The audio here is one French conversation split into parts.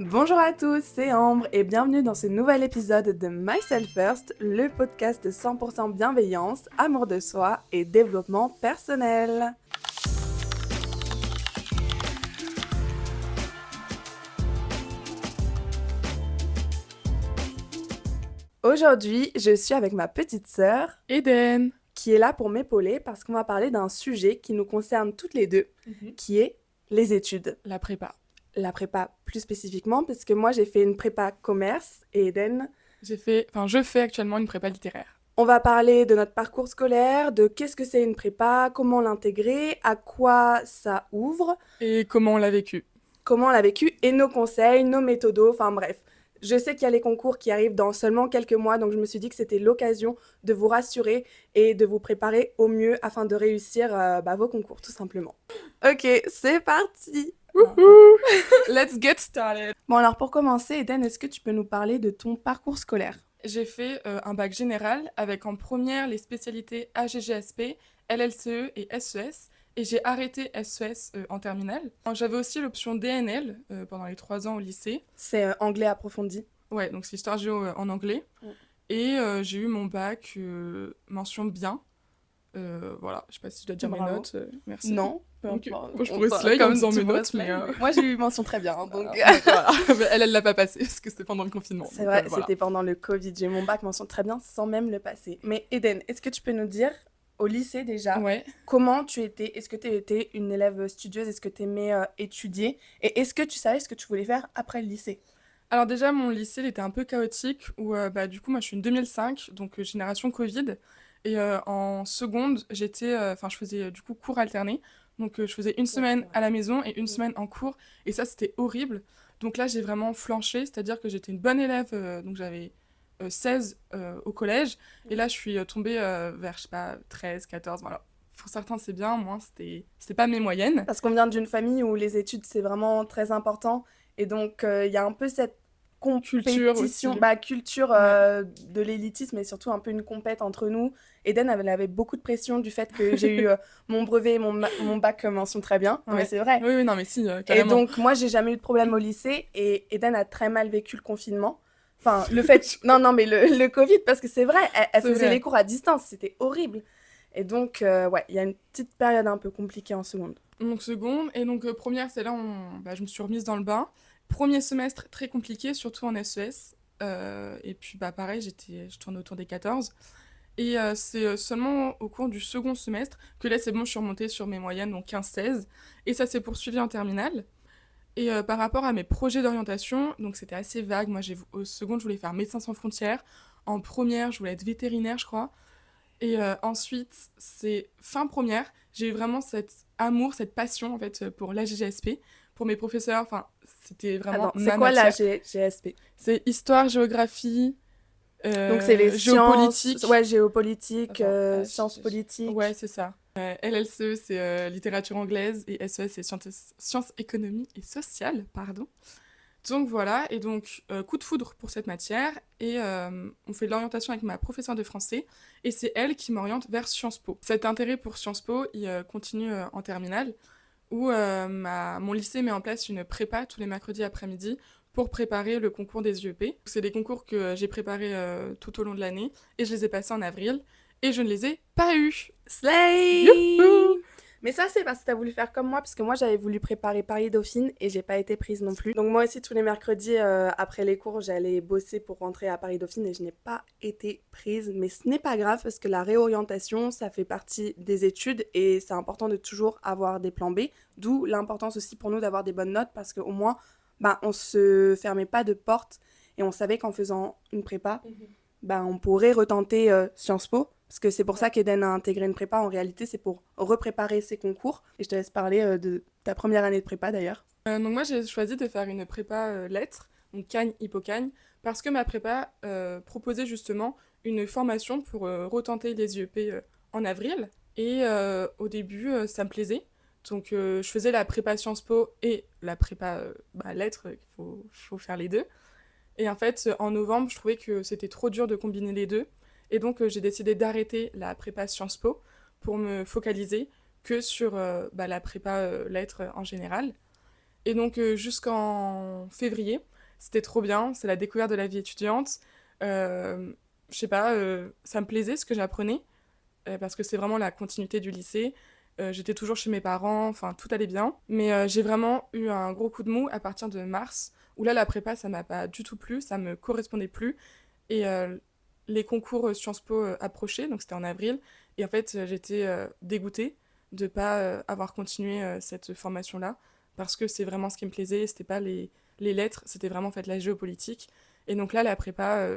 Bonjour à tous, c'est Ambre et bienvenue dans ce nouvel épisode de Myself First, le podcast de 100% bienveillance, amour de soi et développement personnel. Aujourd'hui, je suis avec ma petite sœur, Eden. qui est là pour m'épauler parce qu'on va parler d'un sujet qui nous concerne toutes les deux, qui est les études. La prépa. La prépa plus spécifiquement, parce que moi j'ai fait une prépa commerce et Eden... Je fais actuellement une prépa littéraire. On va parler de notre parcours scolaire, de qu'est-ce que c'est une prépa, comment l'intégrer, à quoi ça ouvre, Et comment on l'a vécu. comment on l'a vécu et nos conseils, nos méthodos, enfin bref. Je sais qu'il y a les concours qui arrivent dans seulement quelques mois, donc je me suis dit que c'était l'occasion de vous rassurer et de vous préparer au mieux afin de réussir vos concours, tout simplement. Ok, c'est parti. Wouhou. Let's get started. Bon alors pour commencer, Eden, est-ce que tu peux nous parler de ton parcours scolaire ? J'ai fait un bac général avec en première les spécialités AGGSP, LLCE et SES. Et j'ai arrêté SES en terminale. J'avais aussi l'option DNL pendant les 3 ans au lycée. C'est anglais approfondi. Ouais, donc c'est histoire géo en anglais. Et j'ai eu mon bac mention bien. Voilà, je sais pas si je dois dire Bravo. mes notes. Merci. Non. Donc, je pourrais slide en disant mes notes, mais... Moi, j'ai eu mention très bien, donc... voilà. Elle l'a pas passé, parce que c'était pendant le confinement. C'est vrai, c'était pendant le Covid. J'ai eu mon bac mention très bien sans même le passer. Mais Eden, est-ce que tu peux nous dire, au lycée déjà, comment tu étais ? Est-ce que tu étais une élève studieuse ? Est-ce que tu aimais étudier ? Et est-ce que tu savais ce que tu voulais faire après le lycée ? Alors déjà, mon lycée, il était un peu chaotique, où du coup, moi, je suis une 2005, donc génération Covid. Et en seconde, je faisais du coup cours alternés. Donc je faisais une semaine à la maison et une semaine en cours. Et ça, c'était horrible. Donc là, j'ai vraiment flanché, c'est-à-dire que j'étais une bonne élève, donc j'avais 16 au collège. Et là, je suis tombée vers, je sais pas, 13, 14, voilà. Pour certains, c'est bien, moi, c'était pas mes moyennes. Parce qu'on vient d'une famille où les études, c'est vraiment très important. Et donc, il y a un peu cette compétition, culture de l'élitisme et surtout un peu une compète entre nous. Eden avait beaucoup de pression du fait que j'ai eu mon brevet et mon bac mention très bien. Non, mais c'est vrai. Oui, non, mais si, carrément. Et donc, moi, j'ai jamais eu de problème au lycée et Eden a très mal vécu le confinement. Enfin, le fait... non, mais le Covid, parce que c'est vrai, elle faisait les cours à distance, c'était horrible. Et donc, il y a une petite période un peu compliquée en seconde. Donc seconde, et donc première, c'est là où je me suis remise dans le bain. Premier semestre, très compliqué, surtout en SES. Et puis pareil, je tournais autour des 14. Et c'est seulement au cours du second semestre que là, c'est bon, je suis remontée sur mes moyennes, donc 15-16. Et ça s'est poursuivi en terminale. Et par rapport à mes projets d'orientation, donc c'était assez vague. Moi, au second, je voulais faire médecin sans frontières. En première, je voulais être vétérinaire, je crois. Et ensuite, c'est fin première, j'ai eu vraiment cet amour, cette passion en fait pour l'AGGSP, pour mes professeurs, enfin, c'était vraiment c'est quoi la GSP ? C'est histoire, géographie, donc c'est les géopolitique. Géopolitique, sciences politiques. Ouais, c'est ça. LLCE, c'est littérature anglaise, et SES, c'est sciences économie et sociales, pardon. Donc voilà, et donc coup de foudre pour cette matière, et on fait de l'orientation avec ma professeure de français, et c'est elle qui m'oriente vers Sciences Po. Cet intérêt pour Sciences Po, il continue en terminale, où mon lycée met en place une prépa tous les mercredis après-midi pour préparer le concours des IEP. C'est des concours que j'ai préparés tout au long de l'année, et je les ai passés en avril, et je ne les ai pas eus. Slay! Youhou! Mais ça, c'est parce que t'as voulu faire comme moi, parce que moi, j'avais voulu préparer Paris-Dauphine et j'ai pas été prise non plus. Donc moi aussi, tous les mercredis, après les cours, j'allais bosser pour rentrer à Paris-Dauphine et je n'ai pas été prise. Mais ce n'est pas grave, parce que la réorientation, ça fait partie des études et c'est important de toujours avoir des plans B. D'où l'importance aussi pour nous d'avoir des bonnes notes, parce qu'au moins, on se fermait pas de porte et on savait qu'en faisant une prépa, on pourrait retenter Sciences Po. Parce que c'est pour ça qu'Eden a intégré une prépa. En réalité, c'est pour repréparer ses concours. Et je te laisse parler de ta première année de prépa, d'ailleurs. Donc moi, j'ai choisi de faire une prépa lettres, donc Cagne, Hippocagne, parce que ma prépa proposait justement une formation pour retenter les IEP en avril. Et au début, ça me plaisait. Donc je faisais la prépa Sciences Po et la prépa lettres, il faut faire les deux. Et en fait, en novembre, je trouvais que c'était trop dur de combiner les deux. Et donc, j'ai décidé d'arrêter la prépa Sciences Po pour me focaliser que sur la prépa lettres en général. Et donc jusqu'en février, c'était trop bien, c'est la découverte de la vie étudiante. Je sais pas, ça me plaisait ce que j'apprenais, parce que c'est vraiment la continuité du lycée. J'étais toujours chez mes parents, enfin tout allait bien. Mais j'ai vraiment eu un gros coup de mou à partir de mars, où là la prépa ça m'a pas du tout plu, ça me correspondait plus. Et les concours Sciences Po approchaient, donc c'était en avril. Et en fait j'étais dégoûtée de pas avoir continué cette formation-là, parce que c'est vraiment ce qui me plaisait, c'était pas les lettres, c'était vraiment en fait la géopolitique. Et donc là la prépa,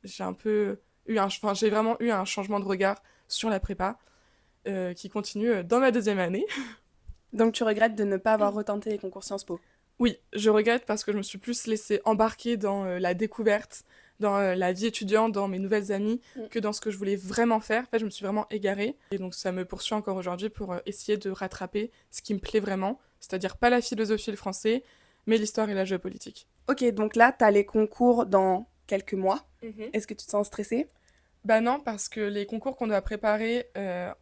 j'ai un peu enfin j'ai vraiment eu un changement de regard sur la prépa qui continue dans ma deuxième année. Donc tu regrettes de ne pas avoir retenté les concours Sciences Po. Oui, je regrette parce que je me suis plus laissée embarquer dans la découverte, dans la vie étudiante, dans mes nouvelles amies, que dans ce que je voulais vraiment faire. En fait, je me suis vraiment égarée. Et donc ça me poursuit encore aujourd'hui pour essayer de rattraper ce qui me plaît vraiment, c'est-à-dire pas la philosophie et le français, mais l'histoire et la géopolitique. Ok, donc là, t'as les concours dans quelques mois. Mhm. Est-ce que tu te sens stressée? Bah non, parce que les concours qu'on doit préparer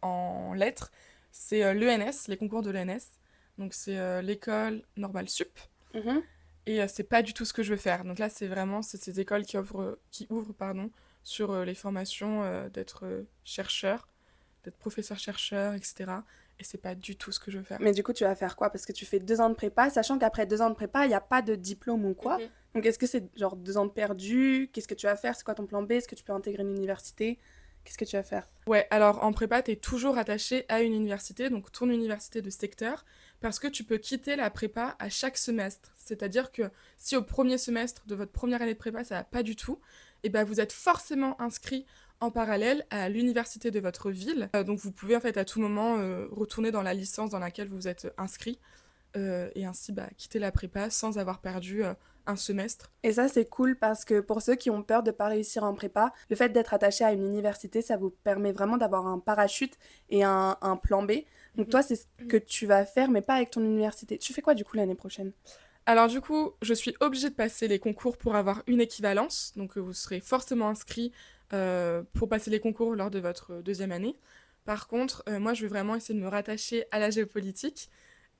en lettres, c'est l'ENS, les concours de l'ENS. Donc c'est l'école normale sup. Mhm. Et c'est pas du tout ce que je veux faire. Donc là, c'est ces écoles qui ouvrent pardon, sur les formations d'être chercheur, d'être professeur-chercheur, etc. Et c'est pas du tout ce que je veux faire. Mais du coup, tu vas faire quoi? Parce que tu fais 2 ans de prépa, sachant qu'après 2 ans de prépa, il n'y a pas de diplôme ou quoi. Mhm. Donc est-ce que c'est genre 2 ans de perdu? Qu'est-ce que tu vas faire? C'est quoi ton plan B? Est-ce que tu peux intégrer une université? Qu'est-ce que tu vas faire? Ouais, alors en prépa, t'es toujours attaché à une université, donc ton université de secteur, parce que tu peux quitter la prépa à chaque semestre. C'est-à-dire que si au premier semestre de votre première année de prépa, ça va pas du tout, et ben vous êtes forcément inscrit en parallèle à l'université de votre ville. Donc vous pouvez en fait à tout moment retourner dans la licence dans laquelle vous êtes inscrit, et ainsi quitter la prépa sans avoir perdu un semestre. Et ça, c'est cool parce que pour ceux qui ont peur de pas réussir en prépa, le fait d'être attaché à une université, ça vous permet vraiment d'avoir un parachute et un plan B. Donc toi, c'est ce que tu vas faire, mais pas avec ton université. Tu fais quoi du coup l'année prochaine? Alors du coup, je suis obligée de passer les concours pour avoir une équivalence, donc vous serez forcément inscrit pour passer les concours lors de votre deuxième année. Par contre, moi je vais vraiment essayer de me rattacher à la géopolitique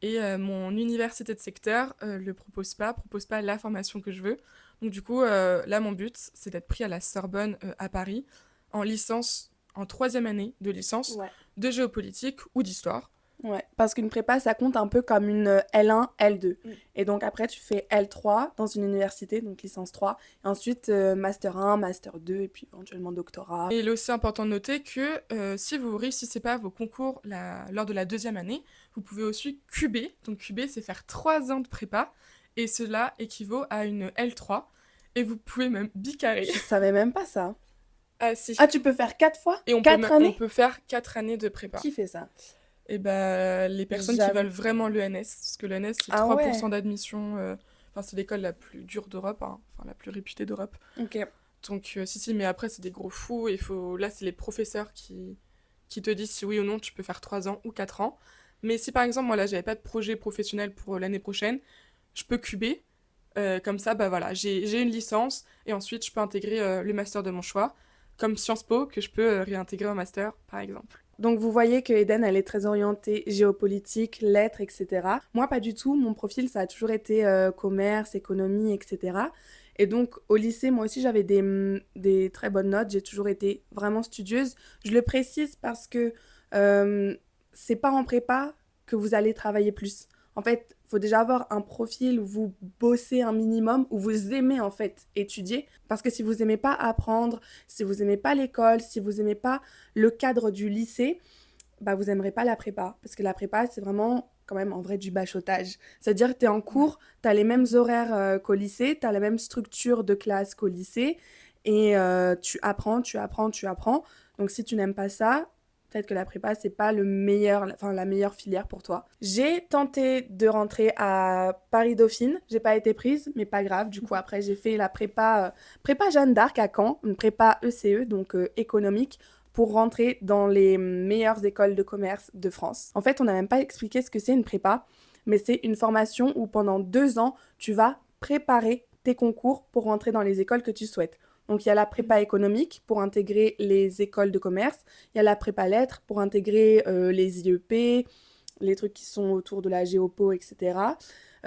et mon université de secteur le propose pas la formation que je veux. Donc du coup, là mon but c'est d'être pris à la Sorbonne à Paris en licence, en troisième année de licence Ouais. de géopolitique ou d'histoire. Ouais, parce qu'une prépa, ça compte un peu comme une L1, L2. Et donc après, tu fais L3 dans une université, donc licence 3. Et ensuite, master 1, master 2, et puis éventuellement doctorat. Et il est aussi important de noter que si vous réussissez pas vos concours lors de la deuxième année, vous pouvez aussi QB. Donc QB, c'est faire 3 ans de prépa, et cela équivaut à une L3. Et vous pouvez même bicarrer. Je savais même pas ça. Ah si. Ah, tu peux faire 4 fois? Et 4 on années? peut faire 4 années de prépa. Qui fait ça? Et bah les personnes qui J'avoue. veulent vraiment l'ENS, parce que l'ENS c'est Ah ouais. 3% d'admission, enfin c'est l'école la plus dure d'Europe, hein, enfin la plus réputée d'Europe. Ok. Donc si, mais après c'est des gros fous, là c'est les professeurs qui te disent si oui ou non tu peux faire 3 ans ou 4 ans. Mais si par exemple moi là j'avais pas de projet professionnel pour l'année prochaine, je peux cuber, comme ça bah voilà, j'ai une licence et ensuite je peux intégrer le master de mon choix, comme Sciences Po que je peux réintégrer en master par exemple. Donc vous voyez que Eden, elle est très orientée géopolitique, lettres, etc. Moi, pas du tout. Mon profil, ça a toujours été commerce, économie, etc. Et donc au lycée, moi aussi, j'avais des très bonnes notes. J'ai toujours été vraiment studieuse. Je le précise parce que euh, c'est pas en prépa que vous allez travailler plus. En fait, il faut déjà avoir un profil où vous bossez un minimum, où vous aimez en fait étudier. Parce que si vous aimez pas apprendre, si vous aimez pas l'école, si vous aimez pas le cadre du lycée, bah vous aimerez pas la prépa. Parce que la prépa, c'est vraiment quand même en vrai du bachotage. C'est-à-dire que tu es en cours, tu as les mêmes horaires qu'au lycée, tu as la même structure de classe qu'au lycée, et tu apprends, tu apprends, tu apprends. Donc si tu n'aimes pas ça, peut-être que la prépa, c'est pas la meilleure filière pour toi. J'ai tenté de rentrer à Paris-Dauphine, j'ai pas été prise, mais pas grave. Du coup, après, j'ai fait la prépa Jeanne d'Arc à Caen, une prépa ECE, donc économique, pour rentrer dans les meilleures écoles de commerce de France. En fait, on n'a même pas expliqué ce que c'est une prépa, mais c'est une formation où pendant 2 ans, tu vas préparer tes concours pour rentrer dans les écoles que tu souhaites. Donc, il y a la prépa économique pour intégrer les écoles de commerce, il y a la prépa lettres pour intégrer les IEP, les trucs qui sont autour de la géopo, etc.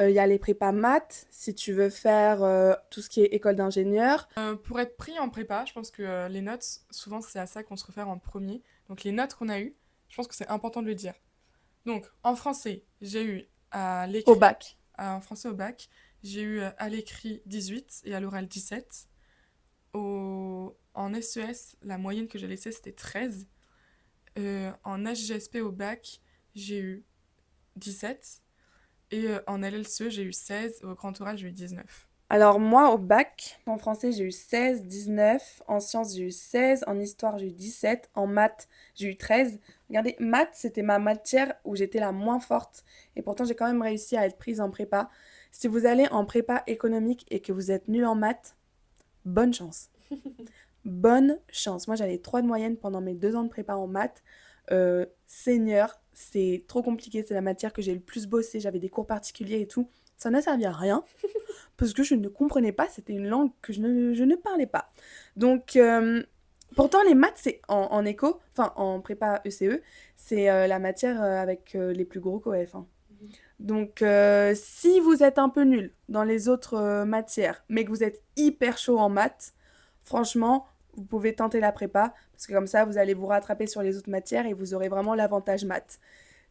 Il y a les prépas maths, si tu veux faire tout ce qui est école d'ingénieur. Pour être pris en prépa, je pense que les notes, souvent c'est à ça qu'on se réfère en premier. Donc les notes qu'on a eues, je pense que c'est important de le dire. Donc en français, j'ai eu à Au l'écrit, bac. en français au bac, j'ai eu à l'écrit 18 et à l'oral 17. En SES, la moyenne que j'ai laissée c'était 13. En HGSP au bac, j'ai eu 17. Et en LLCE, j'ai eu 16. Au grand oral, j'ai eu 19. Alors moi, au bac, en français, j'ai eu 16, 19. En sciences, j'ai eu 16. En histoire, j'ai eu 17. En maths, j'ai eu 13. Regardez, maths, c'était ma matière où j'étais la moins forte. Et pourtant, j'ai quand même réussi à être prise en prépa. Si vous allez en prépa économique et que vous êtes nul en maths, bonne chance. Bonne chance. Moi, j'avais 3 de moyenne pendant mes 2 ans de prépa en maths. Seigneur, c'est trop compliqué. C'est la matière que j'ai le plus bossé. J'avais des cours particuliers et tout. Ça n'a servi à rien parce que je ne comprenais pas. C'était une langue que je ne parlais pas. Donc, pourtant, les maths, c'est en éco, enfin en prépa ECE, c'est la matière avec les plus gros coef, hein. Donc, si vous êtes un peu nul dans les autres matières, mais que vous êtes hyper chaud en maths, franchement, vous pouvez tenter la prépa, parce que comme ça, vous allez vous rattraper sur les autres matières et vous aurez vraiment l'avantage maths.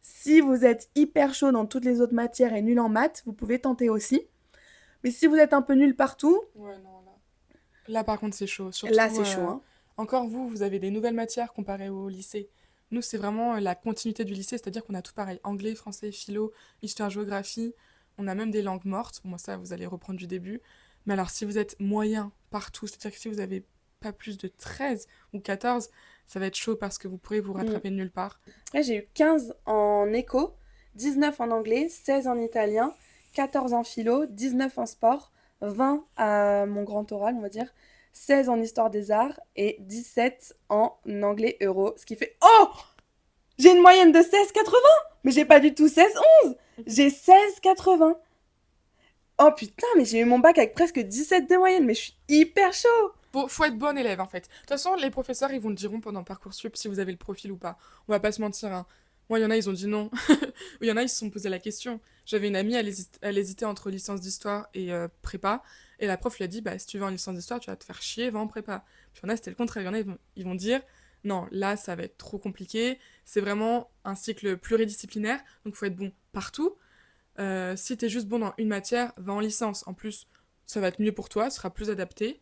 Si vous êtes hyper chaud dans toutes les autres matières et nul en maths, vous pouvez tenter aussi. Mais si vous êtes un peu nul partout, Ouais, non, là. Là, par contre, c'est chaud. là, Surtout, c'est chaud, hein. encore vous, vous avez des nouvelles matières comparées au lycée. Nous, c'est vraiment la continuité du lycée, c'est-à-dire qu'on a tout pareil. Anglais, français, philo, histoire, géographie. On a même des langues mortes. Bon, moi, ça, vous allez reprendre du début. Mais alors, si vous êtes moyen partout, c'est-à-dire que si vous avez pas plus de 13 ou 14, ça va être chaud parce que vous pourrez vous Mm. rattraper de nulle part. Après, j'ai eu 15 en éco, 19 en anglais, 16 en italien, 14 en philo, 19 en sport, 20 à mon grand oral, on va dire, 16 en histoire des arts et 17 en anglais euro. Ce qui fait... Oh! J'ai une moyenne de 16,80! Mais j'ai pas du tout 16,11! J'ai 16,80! Oh putain, mais j'ai eu mon bac avec presque 17 de moyenne, mais je suis hyper chaud! Faut être bon élève en fait. De toute façon, les professeurs ils vous le diront pendant Parcoursup si vous avez le profil ou pas. On va pas se mentir, hein. Moi, il y en a, ils ont dit non. Ou il y en a, ils se sont posé la question. J'avais une amie, elle hésitait entre licence d'histoire et prépa. Et la prof lui a dit, bah, si tu vas en licence d'histoire, tu vas te faire chier, va en prépa. Puis il y en a, c'était le contraire. Il y en a, ils vont dire, non, là, ça va être trop compliqué. C'est vraiment un cycle pluridisciplinaire. Donc, il faut être bon partout. Si t'es juste bon dans une matière, va en licence. En plus, ça va être mieux pour toi, ce sera plus adapté.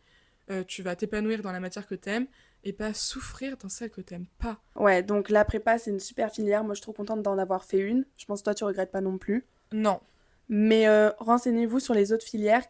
Tu vas t'épanouir dans la matière que t'aimes et pas souffrir dans celle que t'aimes pas. Ouais, donc la prépa, c'est une super filière. Moi, je suis trop contente d'en avoir fait une. Je pense que toi, tu regrettes pas non plus. Non. Mais renseignez-vous sur les autres filières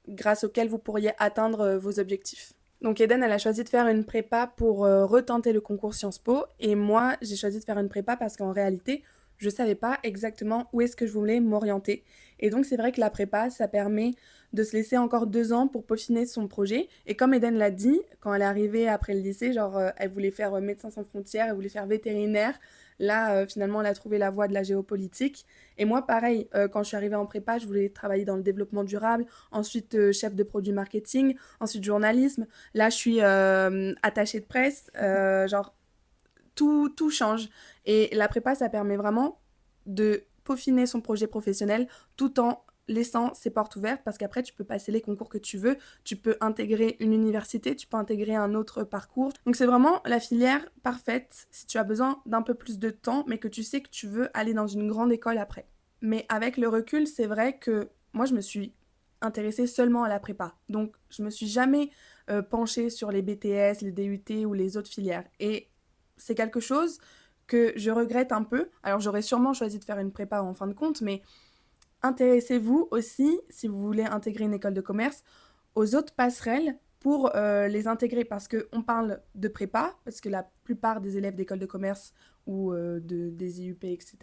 grâce auxquelles vous pourriez atteindre vos objectifs. Donc Eden, elle a choisi de faire une prépa pour retenter le concours Sciences Po. Et moi, j'ai choisi de faire une prépa parce qu'en réalité, je savais pas exactement où est-ce que je voulais m'orienter. Et donc c'est vrai que la prépa, ça permet de se laisser encore 2 ans pour peaufiner son projet. Et comme Eden l'a dit, quand elle est arrivée après le lycée, genre elle voulait faire Médecins sans frontières, elle voulait faire vétérinaire. Là, finalement, elle a trouvé la voie de la géopolitique. Et moi, pareil, quand je suis arrivée en prépa, je voulais travailler dans le développement durable, ensuite chef de produit marketing, ensuite journalisme. Là, je suis attachée de presse, genre tout change. Et la prépa, ça permet vraiment de peaufiner son projet professionnel tout en laissant ses portes ouvertes parce qu'après tu peux passer les concours que tu veux, tu peux intégrer une université, tu peux intégrer un autre parcours. Donc c'est vraiment la filière parfaite si tu as besoin d'un peu plus de temps mais que tu sais que tu veux aller dans une grande école après. Mais avec le recul, c'est vrai que moi je me suis intéressée seulement à la prépa. Donc je me suis jamais penchée sur les BTS, les DUT ou les autres filières. Et c'est quelque chose que je regrette un peu. Alors j'aurais sûrement choisi de faire une prépa en fin de compte, mais intéressez-vous aussi, si vous voulez intégrer une école de commerce, aux autres passerelles pour les intégrer parce qu'on parle de prépa, parce que la plupart des élèves d'école de commerce ou des IUP, etc.,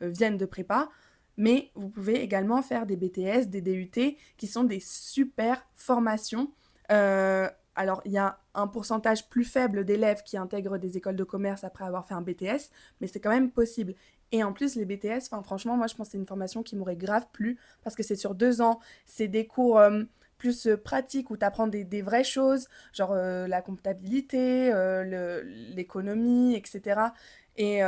viennent de prépa, mais vous pouvez également faire des BTS, des DUT, qui sont des super formations. Alors, il y a un pourcentage plus faible d'élèves qui intègrent des écoles de commerce après avoir fait un BTS, mais c'est quand même possible. Et en plus, les BTS, franchement, moi, je pense que c'est une formation qui m'aurait grave plu, parce que c'est sur 2 ans, c'est des cours plus pratiques, où tu apprends des vraies choses, genre la comptabilité, l'économie, etc. Et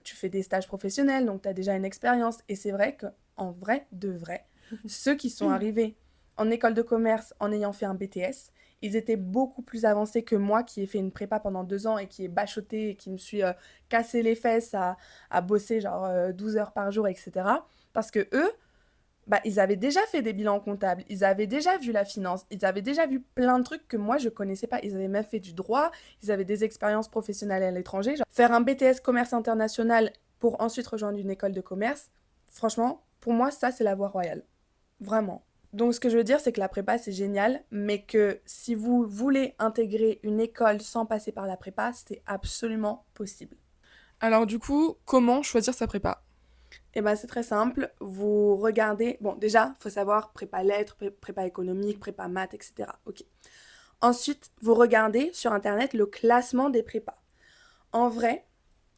tu fais des stages professionnels, donc tu as déjà une expérience. Et c'est vrai qu'en vrai, de vrai, Ceux qui sont arrivés en école de commerce en ayant fait un BTS, ils étaient beaucoup plus avancés que moi qui ai fait une prépa pendant 2 ans et qui ai bachoté et qui me suis cassé les fesses à bosser genre 12 heures par jour, etc. Parce que eux, bah, ils avaient déjà fait des bilans comptables, ils avaient déjà vu la finance, ils avaient déjà vu plein de trucs que moi je connaissais pas. Ils avaient même fait du droit, ils avaient des expériences professionnelles à l'étranger. Genre, faire un BTS commerce international pour ensuite rejoindre une école de commerce, franchement, pour moi, ça c'est la voie royale. Vraiment. Donc ce que je veux dire, c'est que la prépa c'est génial, mais que si vous voulez intégrer une école sans passer par la prépa, c'est absolument possible. Alors du coup, comment choisir sa prépa? Et ben c'est très simple, vous regardez, bon déjà, faut savoir prépa lettres, prépa économique, prépa maths, etc. Ok. Ensuite, vous regardez sur internet le classement des prépas. En vrai,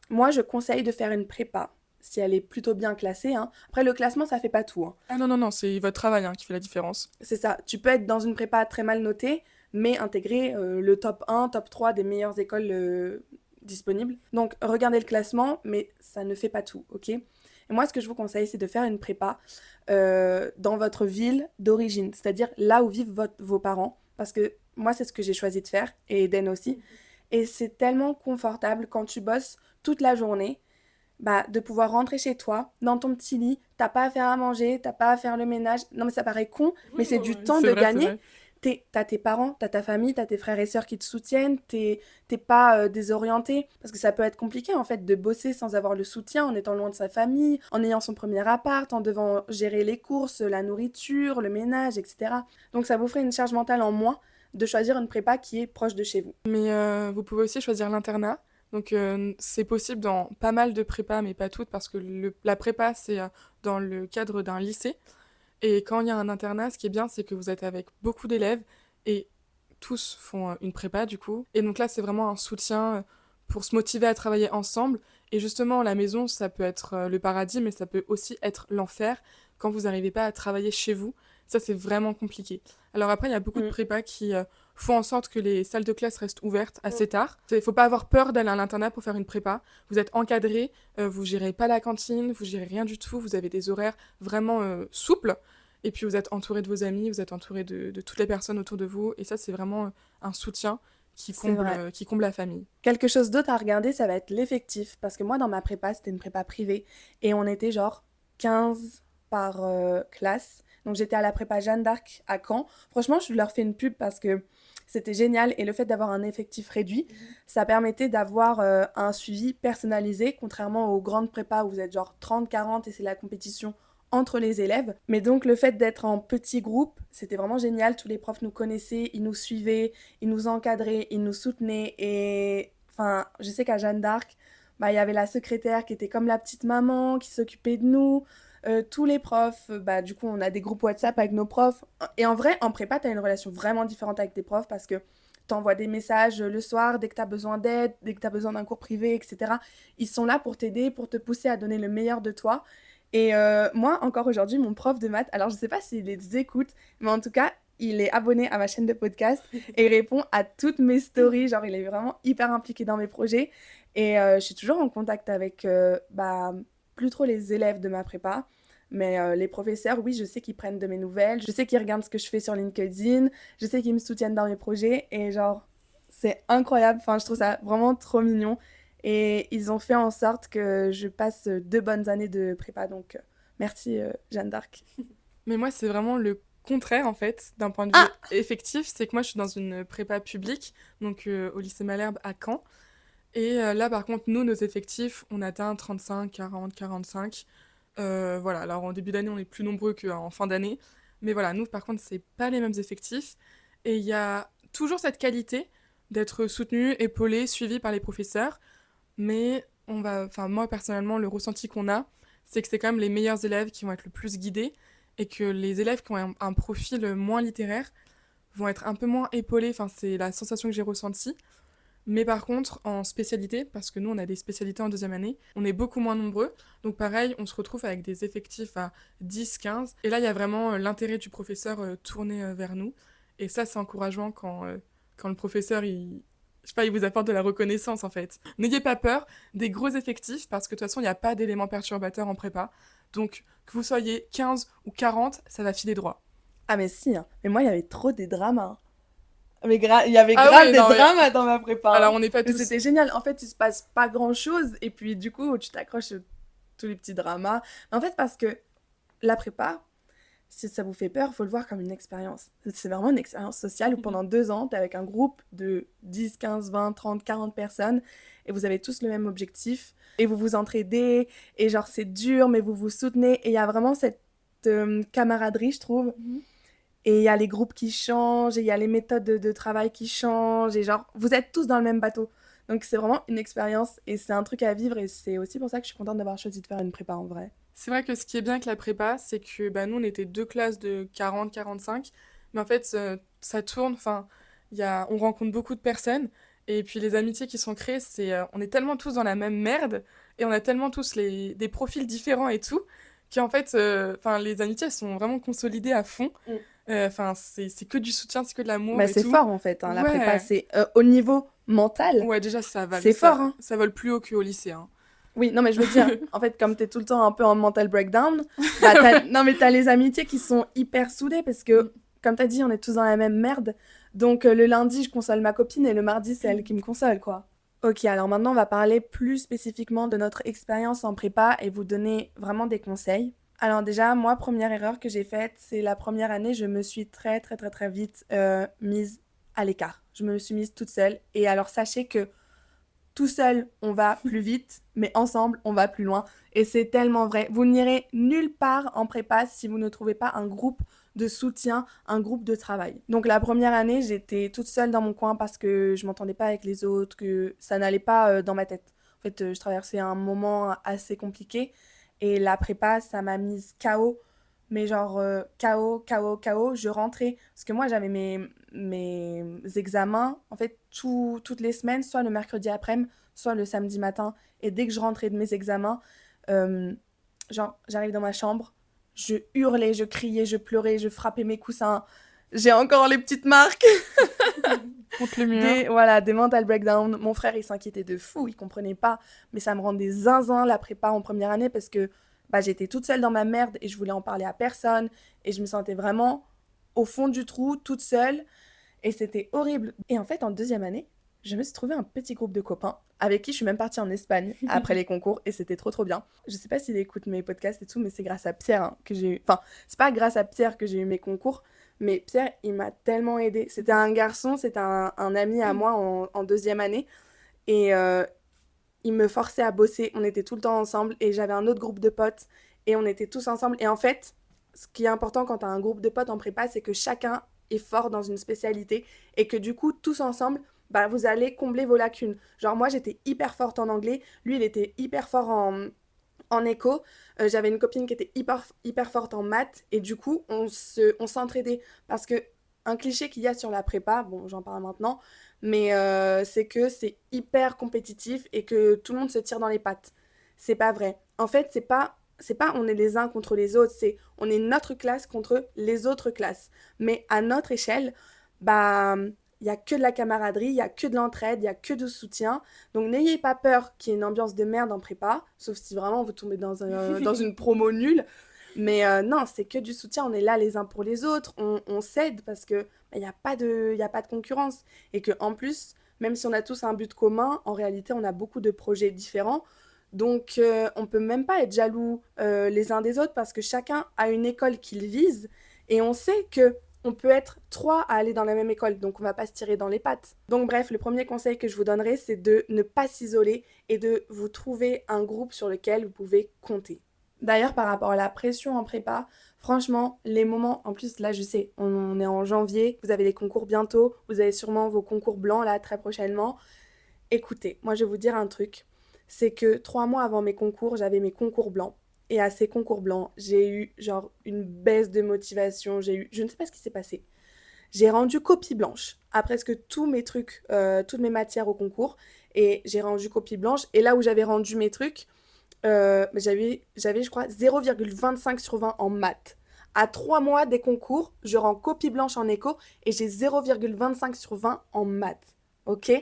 moi je conseille de faire une prépa si elle est plutôt bien classée, hein. Après le classement ça fait pas tout, hein. Ah non, non, non, c'est votre travail qui fait la différence. C'est ça, tu peux être dans une prépa très mal notée, mais intégrer le top 1, top 3 des meilleures écoles disponibles. Donc regardez le classement, mais ça ne fait pas tout, ok? Et moi, ce que je vous conseille, c'est de faire une prépa dans votre ville d'origine, c'est-à-dire là où vivent vos parents, parce que moi, c'est ce que j'ai choisi de faire, et Eden aussi. Et c'est tellement confortable quand tu bosses toute la journée, bah, de pouvoir rentrer chez toi, dans ton petit lit, t'as pas à faire à manger, t'as pas à faire le ménage. Non, mais ça paraît con, mais Oui, c'est ouais, du ouais, temps c'est de vrai, c'est gagner. vrai. T'as tes parents, t'as ta famille, t'as tes frères et sœurs qui te soutiennent, t'es pas désorienté. Parce que ça peut être compliqué, en fait, de bosser sans avoir le soutien, en étant loin de sa famille, en ayant son premier appart, en devant gérer les courses, la nourriture, le ménage, etc. Donc ça vous ferait une charge mentale en moins de choisir une prépa qui est proche de chez vous. Mais vous pouvez aussi choisir l'internat. Donc c'est possible dans pas mal de prépas, mais pas toutes, parce que la prépa, c'est dans le cadre d'un lycée. Et quand il y a un internat, ce qui est bien, c'est que vous êtes avec beaucoup d'élèves et tous font une prépa du coup. Et donc là, c'est vraiment un soutien pour se motiver à travailler ensemble. Et justement, la maison, ça peut être le paradis, mais ça peut aussi être l'enfer quand vous n'arrivez pas à travailler chez vous. Ça, c'est vraiment compliqué. Alors après, il y a beaucoup de Mm. prépas qui font en sorte que les salles de classe restent ouvertes assez tard. Il ne faut pas avoir peur d'aller à l'internat pour faire une prépa. Vous êtes encadré, vous gérez pas la cantine, vous gérez rien du tout, vous avez des horaires vraiment souples. Et puis vous êtes entouré de vos amis, vous êtes entouré de toutes les personnes autour de vous. Et ça, c'est vraiment un soutien C'est vrai. qui comble la famille. Quelque chose d'autre à regarder, ça va être l'effectif. Parce que moi, dans ma prépa, c'était une prépa privée. Et on était genre 15 par classe. Donc j'étais à la prépa Jeanne d'Arc à Caen. Franchement, je leur fais une pub parce que c'était génial. Et le fait d'avoir un effectif réduit, ça permettait d'avoir un suivi personnalisé, contrairement aux grandes prépas où vous êtes genre 30, 40 et c'est la compétition entre les élèves. Mais donc le fait d'être en petit groupe, c'était vraiment génial. Tous les profs nous connaissaient, ils nous suivaient, ils nous encadraient, ils nous soutenaient. Et enfin, je sais qu'à Jeanne d'Arc, bah, il y avait la secrétaire qui était comme la petite maman, qui s'occupait de nous. Tous les profs, bah, du coup, on a des groupes WhatsApp avec nos profs. Et en vrai, en prépa, tu as une relation vraiment différente avec tes profs parce que t'envoies des messages le soir dès que tu as besoin d'aide, dès que tu as besoin d'un cours privé, etc. Ils sont là pour t'aider, pour te pousser à donner le meilleur de toi. Et moi, encore aujourd'hui, mon prof de maths, alors je sais pas s'il les écoute, mais en tout cas, il est abonné à ma chaîne de podcast et il répond à toutes mes stories. Genre, il est vraiment hyper impliqué dans mes projets. Et je suis toujours en contact avec, bah, plus trop les élèves de ma prépa, mais les professeurs, oui, je sais qu'ils prennent de mes nouvelles. Je sais qu'ils regardent ce que je fais sur LinkedIn. Je sais qu'ils me soutiennent dans mes projets. Et genre, c'est incroyable. Enfin, je trouve ça vraiment trop mignon. Et ils ont fait en sorte que je passe 2 bonnes années de prépa. Donc, merci Jeanne d'Arc. Mais moi, c'est vraiment le contraire en fait, d'un point de vue Ah, effectif. C'est que moi, je suis dans une prépa publique, donc au lycée Malherbe à Caen. Et là, par contre, nous, nos effectifs, on atteint 35, 40, 45. Voilà, alors en début d'année, on est plus nombreux qu'en fin d'année. Mais voilà, nous, par contre, c'est pas les mêmes effectifs. Et il y a toujours cette qualité d'être soutenu, épaulé, suivi par les professeurs. Mais enfin, moi, personnellement, le ressenti qu'on a, c'est que c'est quand même les meilleurs élèves qui vont être le plus guidés et que les élèves qui ont un profil moins littéraire vont être un peu moins épaulés. Enfin, c'est la sensation que j'ai ressentie. Mais par contre, en spécialité, parce que nous, on a des spécialités en deuxième année, on est beaucoup moins nombreux. Donc pareil, on se retrouve avec des effectifs à 10, 15. Et là, il y a vraiment l'intérêt du professeur tourné vers nous. Et ça, c'est encourageant quand le professeur, je sais pas, il vous apporte de la reconnaissance, en fait. N'ayez pas peur des gros effectifs, parce que de toute façon, il n'y a pas d'éléments perturbateurs en prépa. Donc, que vous soyez 15 ou 40, ça va filer droit. Ah mais si, hein. Mais moi il y avait trop des dramas. Mais il y avait Ah grave ouais, des non, mais... dramas dans ma prépa, Alors, hein. on n'est pas Mais tous... c'était génial. En fait, il se passe pas grand-chose et puis du coup, tu t'accroches à tous les petits dramas. Mais en fait, parce que la prépa, si ça vous fait peur, faut le voir comme une expérience. C'est vraiment une expérience sociale où pendant 2 ans, t'es avec un groupe de 10, 15, 20, 30, 40 personnes et vous avez tous le même objectif et vous vous entraidez et genre c'est dur mais vous vous soutenez et il y a vraiment cette camaraderie, je trouve. Mhm. Et il y a les groupes qui changent, et il y a les méthodes de travail qui changent, et genre, vous êtes tous dans le même bateau. Donc c'est vraiment une expérience, et c'est un truc à vivre, et c'est aussi pour ça que je suis contente d'avoir choisi de faire une prépa en vrai. C'est vrai que ce qui est bien avec la prépa, c'est que bah, nous, on était 2 classes de 40-45, mais en fait, ça tourne, enfin, on rencontre beaucoup de personnes, et puis les amitiés qui sont créées, on est tellement tous dans la même merde, et on a tellement tous des profils différents et tout, qu'en fait, enfin, les amitiés, elles sont vraiment consolidées à fond. Mm. Enfin, c'est que du soutien, c'est que de l'amour Bah, et c'est tout. fort en fait, hein, la prépa, Ouais, c'est au niveau mental, ouais, déjà, ça vole, c'est fort, hein. ça vole plus haut qu'au lycée, hein. Oui, non mais je veux dire, en fait, comme t'es tout le temps un peu en mental breakdown, bah non mais t'as les amitiés qui sont hyper soudées parce que, comme t'as dit, on est tous dans la même merde. Donc le lundi, je console ma copine et le mardi, c'est elle qui me console, quoi. Ok, alors maintenant, on va parler plus spécifiquement de notre expérience en prépa et vous donner vraiment des conseils. Alors déjà, moi, première erreur que j'ai faite, c'est la première année, je me suis très très très très vite mise à l'écart. Je me suis mise toute seule. Et alors sachez que tout seul, on va plus vite, mais ensemble, on va plus loin. Et c'est tellement vrai. Vous n'irez nulle part en prépa si vous ne trouvez pas un groupe de soutien, un groupe de travail. Donc la première année, j'étais toute seule dans mon coin parce que je m'entendais pas avec les autres, que ça n'allait pas dans ma tête. En fait, je traversais un moment assez compliqué et la prépa, ça m'a mise KO. Mais genre KO, KO, KO, je rentrais. Parce que moi, j'avais mes examens, en fait, toutes les semaines, soit le mercredi après-midi, soit le samedi matin. Et dès que je rentrais de mes examens, euh, genre, j'arrive dans ma chambre, je hurlais, je criais, je pleurais, je frappais mes coussins. J'ai encore les petites marques Contre le mur. voilà, des mental breakdown. Mon frère, il s'inquiétait de fou, il comprenait pas. Mais ça me rendait zinzin la prépa en première année parce que bah, j'étais toute seule dans ma merde et je voulais en parler à personne. Et je me sentais vraiment au fond du trou, toute seule. Et c'était horrible. Et en fait, en deuxième année, je me suis trouvé un petit groupe de copains avec qui je suis même partie en Espagne après les concours et c'était trop trop bien. Je sais pas s'il écoute mes podcasts et tout, mais c'est grâce à Pierre hein, que j'ai eu. Enfin, c'est pas grâce à Pierre que j'ai eu mes concours, mais Pierre, il m'a tellement aidé. C'était un garçon, c'était un ami à moi en deuxième année et il me forçait à bosser. On était tout le temps ensemble et j'avais un autre groupe de potes et on était tous ensemble. Et en fait, ce qui est important quand tu as un groupe de potes en prépa, c'est que chacun est fort dans une spécialité et que du coup, tous ensemble, bah, vous allez combler vos lacunes. Genre moi, j'étais hyper forte en anglais, lui, il était hyper fort en éco. J'avais une copine qui était hyper forte en maths et du coup, on s'entraidait parce que un cliché qu'il y a sur la prépa, bon, j'en parle maintenant, mais c'est que c'est hyper compétitif et que tout le monde se tire dans les pattes. C'est pas vrai. En fait, c'est pas on est les uns contre les autres, c'est on est notre classe contre les autres classes. Mais à notre échelle, bah il y a que de la camaraderie, il y a que de l'entraide, il y a que du soutien. Donc n'ayez pas peur qu'il y ait une ambiance de merde en prépa, sauf si vraiment vous tombez dans une promo nulle. Mais non, c'est que du soutien, on est là les uns pour les autres, on s'aide parce que il n'y a y a pas de concurrence. Et que en plus, même si on a tous un but commun, en réalité, on a beaucoup de projets différents. Donc, on peut même pas être jaloux les uns des autres parce que chacun a une école qu'il vise et on sait que on peut être trois à aller dans la même école, donc on va pas se tirer dans les pattes. Donc bref, le premier conseil que je vous donnerai, c'est de ne pas s'isoler et de vous trouver un groupe sur lequel vous pouvez compter. D'ailleurs, par rapport à la pression en prépa, franchement, les moments, en plus là je sais, on est en janvier, vous avez les concours bientôt, vous avez sûrement vos concours blancs là très prochainement. Écoutez, moi je vais vous dire un truc, c'est que 3 mois avant mes concours, j'avais mes concours blancs. Et à ces concours blancs, j'ai eu genre une baisse de motivation, je ne sais pas ce qui s'est passé. J'ai rendu copie blanche à presque tous mes trucs, toutes mes matières au concours. Et j'ai rendu copie blanche. Et là où j'avais rendu mes trucs, je crois, 0,25 sur 20 en maths. À 3 mois des concours, je rends copie blanche en éco et j'ai 0,25 sur 20 en maths. Ok?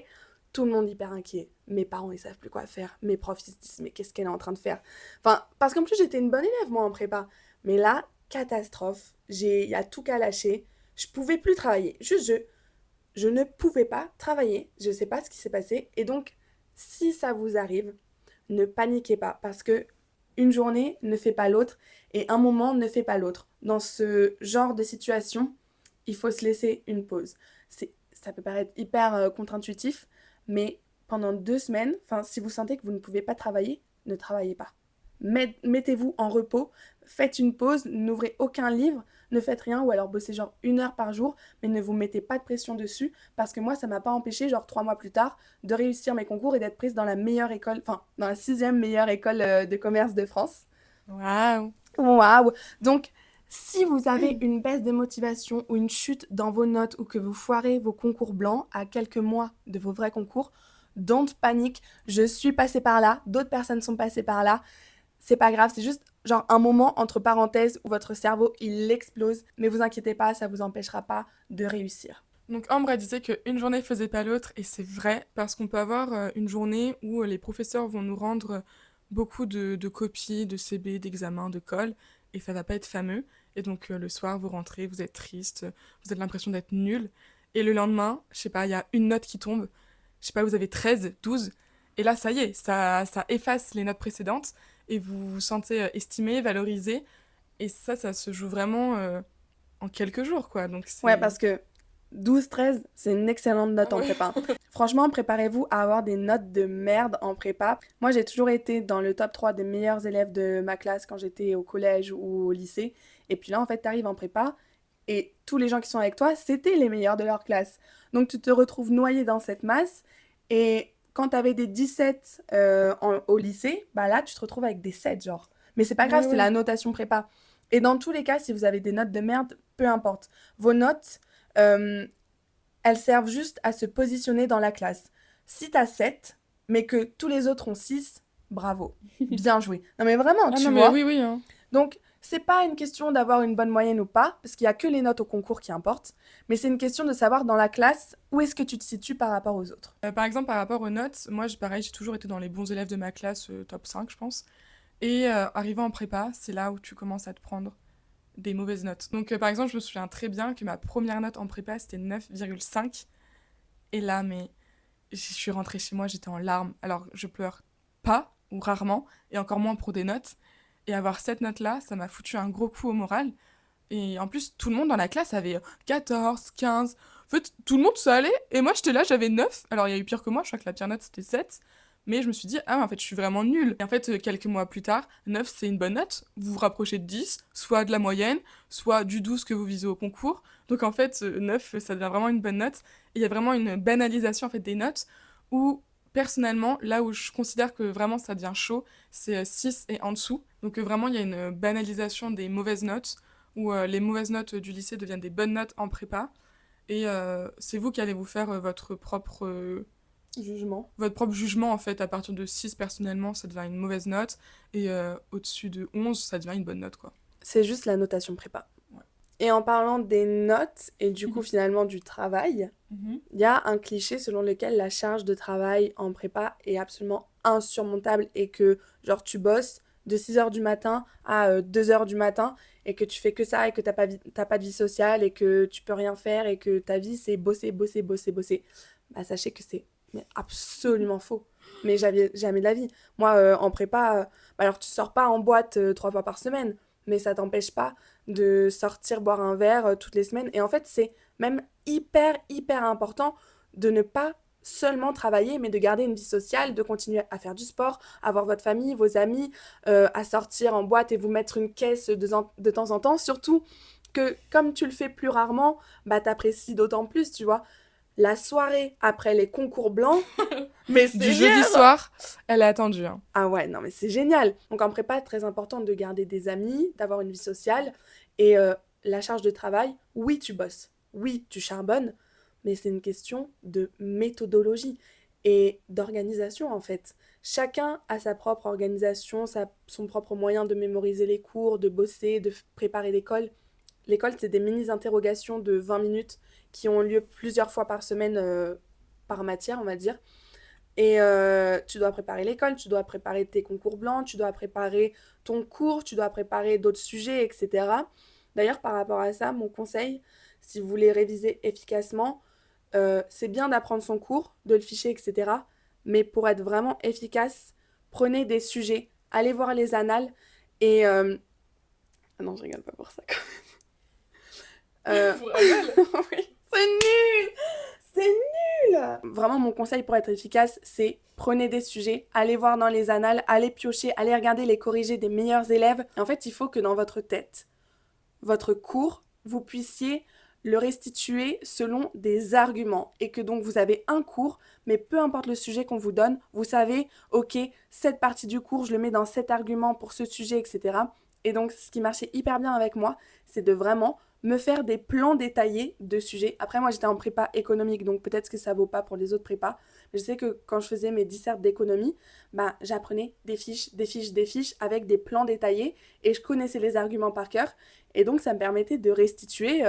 tout le monde hyper inquiet. Mes parents, ils savent plus quoi faire. Mes profs, ils se disent, mais qu'est-ce qu'elle est en train de faire? Enfin, parce qu'en plus, j'étais une bonne élève, moi, en prépa. Mais là, catastrophe. Il y a tout qu'à lâcher. Je pouvais plus travailler. Je ne pouvais pas travailler. Je sais pas ce qui s'est passé. Et donc, si ça vous arrive, ne paniquez pas. Parce que une journée ne fait pas l'autre. Et un moment ne fait pas l'autre. Dans ce genre de situation, il faut se laisser une pause. Ça peut paraître hyper contre-intuitif, mais pendant 2 semaines, enfin, si vous sentez que vous ne pouvez pas travailler, ne travaillez pas. Mettez-vous en repos, faites une pause, n'ouvrez aucun livre, ne faites rien, ou alors bossez genre 1 heure par jour, mais ne vous mettez pas de pression dessus, parce que moi, ça m'a pas empêché, genre 3 mois plus tard, de réussir mes concours et d'être prise dans la meilleure école, enfin, dans la 6e meilleure école de commerce de France. Waouh! Waouh! Donc, si vous avez une baisse de motivation ou une chute dans vos notes ou que vous foirez vos concours blancs à quelques mois de vos vrais concours, don't panique. Je suis passée par là, d'autres personnes sont passées par là. C'est pas grave, c'est juste genre un moment entre parenthèses où votre cerveau il explose. Mais vous inquiétez pas, ça vous empêchera pas de réussir. Donc Ambre elle disait qu'une journée faisait pas l'autre et c'est vrai parce qu'on peut avoir une journée où les professeurs vont nous rendre beaucoup de copies, de CB, d'examens, de colle et ça va pas être fameux. Et donc le soir vous rentrez, vous êtes triste, vous avez l'impression d'être nul. Et le lendemain, je sais pas, il y a une note qui tombe, je sais pas, vous avez 13, 12 et là ça y est, ça efface les notes précédentes et vous vous sentez estimé, valorisé et ça se joue vraiment en quelques jours quoi. Donc Ouais, c'est... parce que 12-13, c'est une excellente note Ah en ouais. prépa. Franchement, préparez-vous à avoir des notes de merde en prépa. Moi, j'ai toujours été dans le top 3 des meilleurs élèves de ma classe quand j'étais au collège ou au lycée. Et puis là, en fait, t'arrives en prépa et tous les gens qui sont avec toi, c'était les meilleurs de leur classe. Donc, tu te retrouves noyé dans cette masse. Et quand t'avais des 17 au lycée, bah là, tu te retrouves avec des 7, genre. Mais c'est pas grave, Ouais, c'est ouais. la notation prépa. Et dans tous les cas, si vous avez des notes de merde, peu importe. Vos notes, euh, elles servent juste à se positionner dans la classe. Si t'as 7, mais que tous les autres ont 6, bravo. Bien joué. Non mais vraiment, Ah tu non, mais oui, vois. oui, hein. Donc, c'est pas une question d'avoir une bonne moyenne ou pas, parce qu'il y a que les notes au concours qui importent, mais c'est une question de savoir dans la classe où est-ce que tu te situes par rapport aux autres. Par exemple, par rapport aux notes, moi, pareil, j'ai toujours été dans les bons élèves de ma classe, top 5, je pense. Et arrivant en prépa, c'est là où tu commences à te prendre des mauvaises notes. Donc, par exemple, je me souviens très bien que ma première note en prépa, c'était 9,5. Et là, mais je suis rentrée chez moi, j'étais en larmes. Alors, je pleure pas, ou rarement, et encore moins pour des notes. Et avoir cette note-là, ça m'a foutu un gros coup au moral. Et en plus, tout le monde dans la classe avait 14, 15. En fait, tout le monde, ça allait. Et moi, j'étais là, j'avais 9. Alors, il y a eu pire que moi, je crois que la pire note, c'était 7. Mais je me suis dit, ah, en fait, je suis vraiment nulle. Et en fait, quelques mois plus tard, 9, c'est une bonne note. Vous vous rapprochez de 10, soit de la moyenne, soit du 12 que vous visez au concours. Donc, en fait, 9, ça devient vraiment une bonne note. Et il y a vraiment une banalisation, en fait, des notes où, personnellement, là où je considère que vraiment ça devient chaud, c'est 6 et en dessous. Donc, vraiment, il y a une banalisation des mauvaises notes où les mauvaises notes du lycée deviennent des bonnes notes en prépa. Et c'est vous qui allez vous faire Jugement. votre propre jugement, en fait. À partir de 6 personnellement, ça devient une mauvaise note. Et au-dessus de 11, ça devient une bonne note, quoi. C'est juste la notation prépa. Ouais. Et en parlant des notes et du coup finalement du travail, Mhm. il y a un cliché selon lequel la charge de travail en prépa est absolument insurmontable et que genre tu bosses de 6 heures du matin à 2 heures du matin et que tu fais que ça et que t'as pas de vie sociale et que tu peux rien faire et que ta vie c'est bosser, bosser, bosser, bosser. Bah sachez que c'est mais absolument faux. Mais j'avais jamais de la vie. Moi en prépa, bah, alors tu sors pas en boîte 3 fois par semaine, mais ça t'empêche pas de sortir boire un verre toutes les semaines. Et en fait, c'est même hyper, hyper important de ne pas seulement travailler, mais de garder une vie sociale, de continuer à faire du sport, à voir votre famille, vos amis, à sortir en boîte et vous mettre une caisse de temps en temps. Surtout que comme tu le fais plus rarement, bah t'apprécies d'autant plus, tu vois. La soirée après les concours blancs, mais Du c'est jeudi hier. soir, elle est attendue, hein. Ah ouais, non mais c'est génial. Donc en prépa, très important de garder des amis, d'avoir une vie sociale. Et la charge de travail, oui, tu bosses, oui, tu charbonnes, mais c'est une question de méthodologie et d'organisation en fait. Chacun a sa propre organisation, son propre moyen de mémoriser les cours, de bosser, de préparer l'école. L'école, c'est des mini-interrogations de 20 minutes qui ont lieu plusieurs fois par semaine par matière, on va dire. Et tu dois préparer l'école, tu dois préparer tes concours blancs, tu dois préparer ton cours, tu dois préparer d'autres sujets, etc. D'ailleurs, par rapport à ça, mon conseil, si vous voulez réviser efficacement, c'est bien d'apprendre son cours, de le ficher, etc. Mais pour être vraiment efficace, prenez des sujets, allez voir les annales et... Ah non, je rigole pas pour ça quand même. Pour Annelle. Oui, c'est nul! C'est nul! Vraiment, mon conseil pour être efficace, c'est prenez des sujets, allez voir dans les annales, allez piocher, allez regarder les corrigés des meilleurs élèves. En fait, il faut que dans votre tête, votre cours, vous puissiez le restituer selon des arguments et que donc vous avez un cours, mais peu importe le sujet qu'on vous donne, vous savez, ok, cette partie du cours, je le mets dans cet argument pour ce sujet, etc. Et donc, ce qui marchait hyper bien avec moi, c'est de vraiment me faire des plans détaillés de sujets. Après, moi, j'étais en prépa économique, donc peut-être que ça vaut pas pour les autres prépas. Mais je sais que quand je faisais mes dissertes d'économie, bah, j'apprenais des fiches, des fiches, des fiches avec des plans détaillés et je connaissais les arguments par cœur. Et donc, ça me permettait de restituer,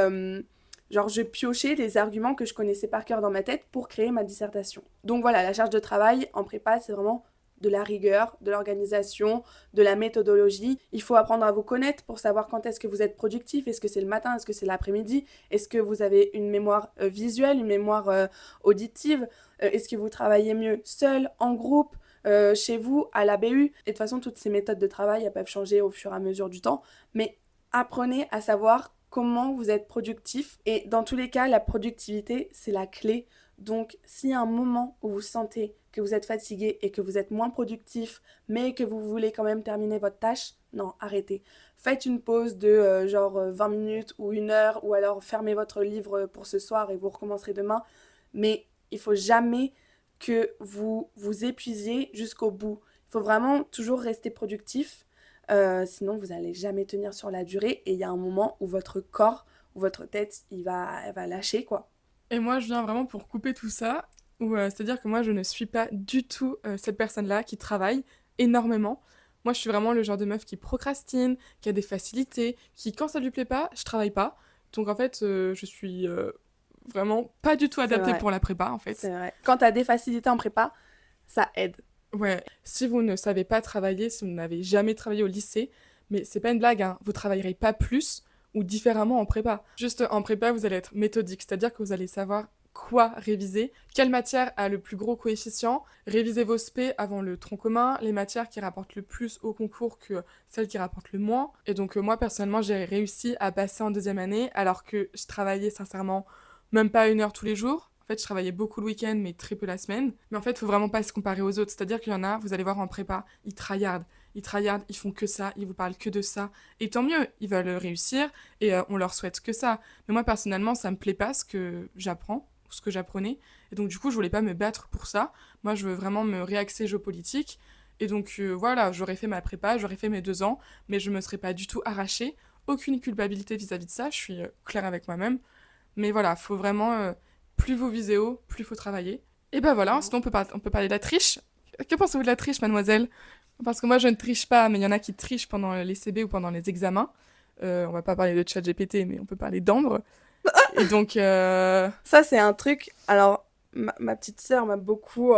genre, je piochais les arguments que je connaissais par cœur dans ma tête pour créer ma dissertation. Donc voilà, la charge de travail en prépa, c'est vraiment de la rigueur, de l'organisation, de la méthodologie. Il faut apprendre à vous connaître pour savoir quand est-ce que vous êtes productif. Est-ce que c'est le matin? Est-ce que c'est l'après-midi? Est-ce que vous avez une mémoire visuelle, une mémoire auditive? Est-ce que vous travaillez mieux seul, en groupe, chez vous, à la BU? Et de toute façon, toutes ces méthodes de travail, elles peuvent changer au fur et à mesure du temps. Mais apprenez à savoir comment vous êtes productif. Et dans tous les cas, la productivité, c'est la clé. Donc, s'il y a un moment où vous sentez que vous êtes fatigué et que vous êtes moins productif, mais que vous voulez quand même terminer votre tâche, non, arrêtez. Faites une pause de 20 minutes ou 1 heure, ou alors fermez votre livre pour ce soir et vous recommencerez demain. Mais il faut jamais que vous vous épuisiez jusqu'au bout. Il faut vraiment toujours rester productif, sinon vous n'allez jamais tenir sur la durée et il y a un moment où votre corps ou votre tête, elle va lâcher quoi. Et moi, je viens vraiment pour couper tout ça, c'est-à-dire que moi, je ne suis pas du tout cette personne-là qui travaille énormément. Moi, je suis vraiment le genre de meuf qui procrastine, qui a des facilités, qui, quand ça lui plaît pas, je travaille pas. Donc, en fait, je suis vraiment pas du tout C'est adaptée vrai, pour la prépa, en c'est fait. vrai. Quand tu as des facilités en prépa, ça aide. Ouais, si vous ne savez pas travailler, si vous n'avez jamais travaillé au lycée, mais c'est pas une blague, hein, vous travaillerez pas plus ou différemment en prépa. Juste en prépa, vous allez être méthodique, c'est-à-dire que vous allez savoir quoi réviser, quelle matière a le plus gros coefficient, réviser vos spé avant le tronc commun, les matières qui rapportent le plus au concours que celles qui rapportent le moins. Et donc moi personnellement, j'ai réussi à passer en deuxième année alors que je travaillais sincèrement même pas 1 heure tous les jours. En fait, je travaillais beaucoup le week-end, mais très peu la semaine. Mais en fait, il faut vraiment pas se comparer aux autres. C'est-à-dire qu'il y en a, vous allez voir en prépa, ils tryhardent, ils font que ça, ils vous parlent que de ça. Et tant mieux, ils veulent réussir et on leur souhaite que ça. Mais moi, personnellement, ça me plaît pas ce que j'apprends, ce que j'apprenais. Et donc, du coup, je voulais pas me battre pour ça. Moi, je veux vraiment me réaxer géopolitique. Et donc, voilà, j'aurais fait ma prépa, j'aurais fait mes 2 ans, mais je me serais pas du tout arrachée. Aucune culpabilité vis-à-vis de ça, je suis claire avec moi-même. Mais voilà, faut vraiment plus vous visez haut, plus faut travailler. Et ben voilà, sinon on peut parler de la triche. Que pensez-vous de la triche, mademoiselle? Parce que moi je ne triche pas, mais il y en a qui trichent pendant les CB ou pendant les examens. On va pas parler de ChatGPT, mais on peut parler d'Ambre. Et donc, Ça, c'est un truc. Alors, ma petite sœur m'a beaucoup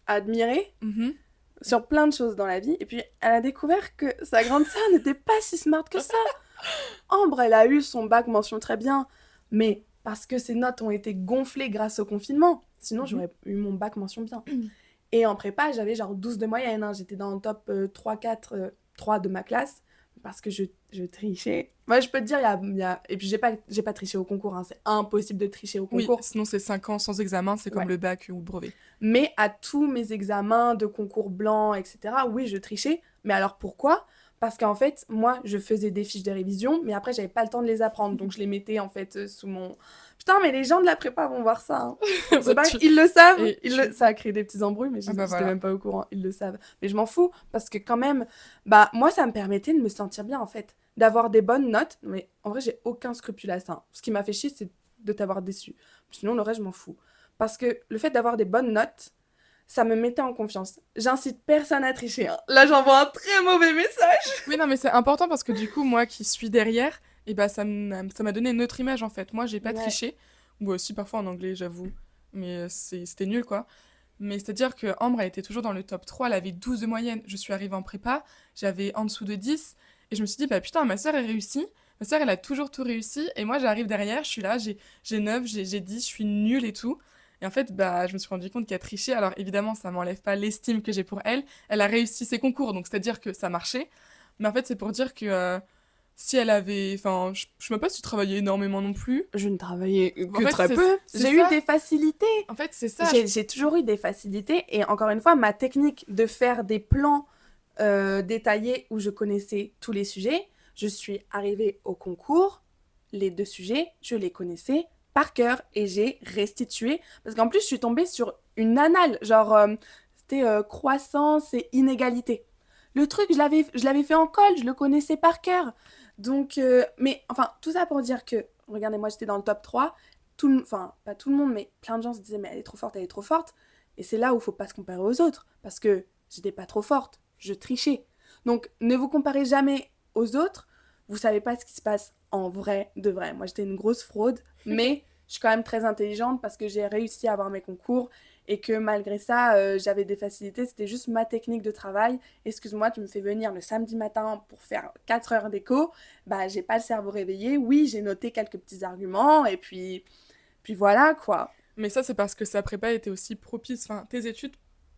admirée mhm. sur plein de choses dans la vie. Et puis, elle a découvert que sa grande sœur n'était pas si smart que ça. Ambre, elle a eu son bac mention très bien, mais parce que ses notes ont été gonflées grâce au confinement. Sinon, Mhm. j'aurais eu mon bac mention bien. Et en prépa, j'avais genre 12 de moyenne, hein. J'étais dans le top 3, 4, 3 de ma classe parce que je trichais. Moi, je peux te dire, et puis j'ai pas triché au concours, hein. C'est impossible de tricher au Oui, concours. sinon c'est 5 ans sans examen, c'est comme Ouais. le bac ou le brevet. Mais à tous mes examens de concours blancs, etc., oui, je trichais. Mais alors pourquoi? Parce qu'en fait, moi, je faisais des fiches de révision, mais après, j'avais pas le temps de les apprendre. Donc, je les mettais en fait sous mon. Putain, mais les gens de la prépa vont voir ça, hein. C'est Bah, pas... Ils le savent. et Ça a créé des petits embrouilles, mais Ah bah j'étais voilà. même pas au courant. Ils le savent. Mais je m'en fous. Parce que quand même, bah, moi, ça me permettait de me sentir bien, en fait. D'avoir des bonnes notes. Mais en vrai, j'ai aucun scrupule à ça, hein. Ce qui m'a fait chier, c'est de t'avoir déçu. Sinon, le reste, je m'en fous. Parce que le fait d'avoir des bonnes notes, ça me mettait en confiance. J'incite personne à tricher, hein. Là, j'envoie un très mauvais message. Oui, non, mais c'est important parce que du coup, moi qui suis derrière, et bah, ça m'a donné une autre image en fait. Moi, j'ai pas Ouais. triché. Moi aussi, parfois en anglais, j'avoue. Mais c'était nul quoi. Mais c'est-à-dire que Ambre, elle était toujours dans le top 3, elle avait 12 de moyenne. Je suis arrivée en prépa, j'avais en dessous de 10. Et je me suis dit, bah putain, ma sœur, elle réussit. Ma sœur, elle a toujours tout réussi. Et moi, j'arrive derrière, je suis là, j'ai 9, j'ai 10, je suis nulle et tout. Et en fait, bah, je me suis rendu compte qu'elle trichait. Alors évidemment, ça m'enlève pas l'estime que j'ai pour elle. Elle a réussi ses concours, donc c'est-à-dire que ça marchait. Mais en fait, c'est pour dire que si elle avait... Enfin, je sais même pas si tu travaillais énormément non plus. Je ne travaillais En que fait, très peu. c'est J'ai eu ça. des facilités. En fait, c'est ça. J'ai toujours eu des facilités. Et encore une fois, ma technique de faire des plans détaillés où je connaissais tous les sujets, je suis arrivée au concours, les 2 sujets, je les connaissais par cœur et j'ai restitué. Parce qu'en plus, je suis tombée sur une annale, genre, c'était croissance et inégalité. Le truc, je l'avais fait en colle, je le connaissais par cœur. Donc, mais enfin, tout ça pour dire que, regardez, moi j'étais dans le top 3. Enfin, pas tout le monde, mais plein de gens se disaient, mais elle est trop forte, elle est trop forte. Et c'est là où il faut pas se comparer aux autres. Parce que j'étais pas trop forte, je trichais. Donc, ne vous comparez jamais aux autres. Vous savez pas ce qui se passe en vrai, de vrai. Moi, j'étais une grosse fraude, mais je suis quand même très intelligente parce que j'ai réussi à avoir mes concours et que malgré ça, j'avais des facilités. C'était juste ma technique de travail. Excuse-moi, tu me fais venir le samedi matin pour faire 4 heures d'éco. Bah, j'ai pas le cerveau réveillé. Oui, j'ai noté quelques petits arguments et puis voilà quoi. Mais ça, c'est parce que sa prépa était aussi propice. Enfin, tes études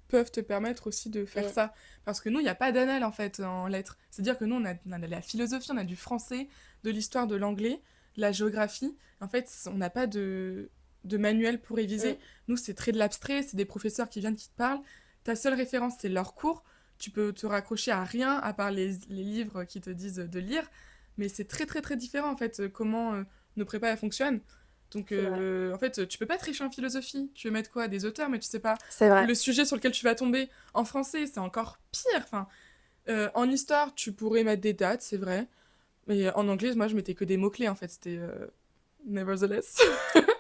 peuvent te permettre aussi de faire Mm. ça. Parce que nous, il n'y a pas d'annales, en fait, en lettres. C'est-à-dire que nous, on a de la philosophie, on a du français, de l'histoire, de l'anglais, de la géographie. En fait, on n'a pas de manuel pour Mm. réviser. Nous, c'est très de l'abstrait, c'est des professeurs qui viennent, qui te parlent. Ta seule référence, c'est leur cours. Tu peux te raccrocher à rien, à part les livres qui te disent de lire. Mais c'est très, très, très différent, en fait, comment nos prépas, elles fonctionnent. Donc, C'est vrai. en fait, tu peux pas tricher en philosophie. Tu veux mettre quoi? Des auteurs, mais tu sais pas C'est vrai. le sujet sur lequel tu vas tomber. En français, c'est encore pire. Enfin, en histoire, tu pourrais mettre des dates, c'est vrai. Mais en anglais, moi, je mettais que des mots-clés, en fait. C'était nevertheless.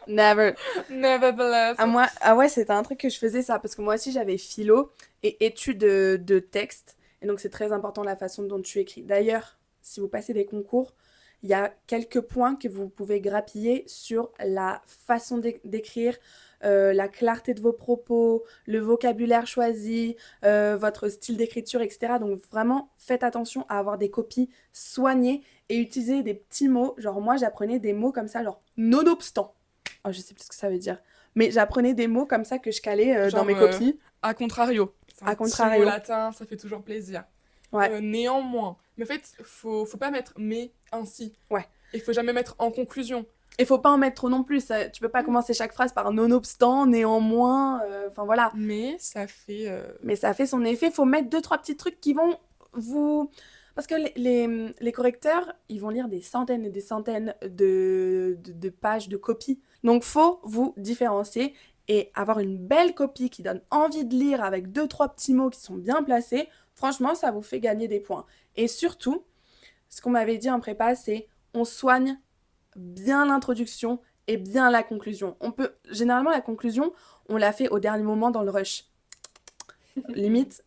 Never. Nevertheless. Ah ouais, c'était un truc que je faisais ça, parce que moi aussi j'avais philo et études de texte, et donc c'est très important la façon dont tu écris. D'ailleurs, si vous passez des concours, il y a quelques points que vous pouvez grappiller sur la façon d'écrire, la clarté de vos propos, le vocabulaire choisi, votre style d'écriture, etc. Donc vraiment, faites attention à avoir des copies soignées et utiliser des petits mots. Genre moi, j'apprenais des mots comme ça, genre nonobstant. Oh, je sais plus ce que ça veut dire. Mais j'apprenais des mots comme ça que je calais dans Genre, mes copies. a contrario. C'est un A petit mot contrario. latin, ça fait toujours plaisir. Ouais, Néanmoins. Mais en fait, faut pas mettre mais ainsi. ouais. Il faut jamais mettre en conclusion. Et faut pas en mettre trop non plus. Tu peux pas commencer chaque phrase par nonobstant, néanmoins. Enfin voilà. Mais ça fait. Mais ça fait son effet. Faut mettre 2, 3 petits trucs qui vont vous. Parce que les correcteurs, ils vont lire des centaines et des centaines de pages de copies. Donc faut vous différencier et avoir une belle copie qui donne envie de lire avec 2, 3 petits mots qui sont bien placés. Franchement, ça vous fait gagner des points. Et surtout, ce qu'on m'avait dit en prépa, c'est on soigne bien l'introduction et bien la conclusion. Généralement, la conclusion, on l'a fait au dernier moment dans le rush. Limite,